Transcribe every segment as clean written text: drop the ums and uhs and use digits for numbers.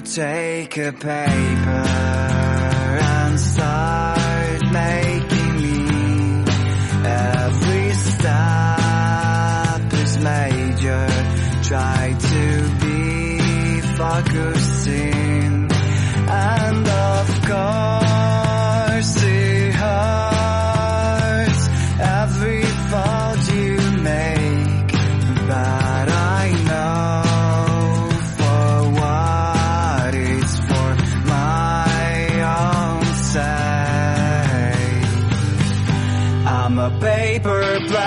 take a paper and start making me. Every step is major. Try to be focusing, and of course it hurts every fault you make, but I know for what it's for my own sake. I'm a paper plane,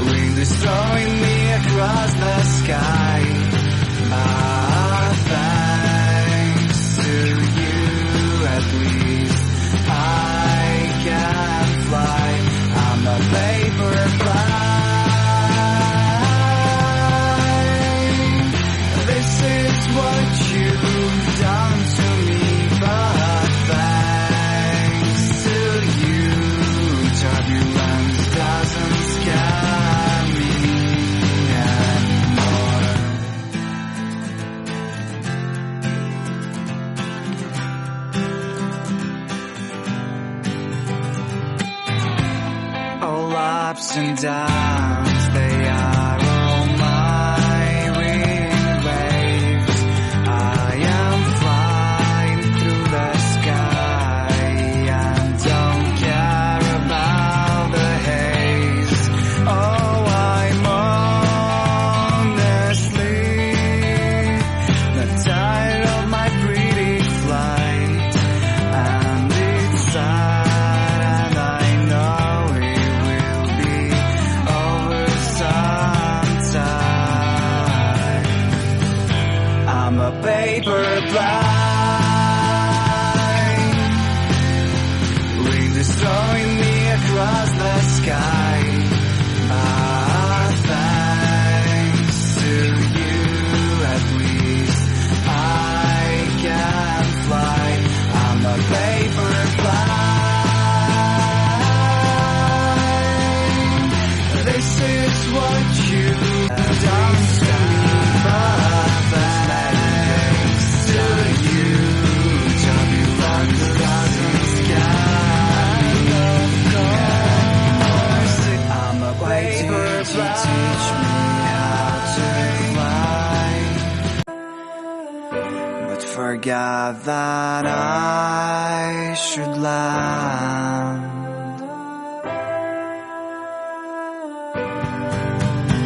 wind is throwing me across the sky. Thanks to you, at least I can fly. I'm a paper plane. This is what you've done to me, but thanks to you, turbulence doesn't scare me anymore. All ups and downs, they are all my wind waves. I am flying through the sky and don't care about the haze. Oh, I'm honestly not tired of my pretty flight, and it's sad, and I know it will be over sometime. I'm a paper plane, wind is throwing me across the sky. Thanks to you, at least I can fly. I'm a paper plane. This is what you've done to me, but thanks to you, turbulence doesn't scare me. I'm a paper plane. Teach me how to fly, but forgot that I should land.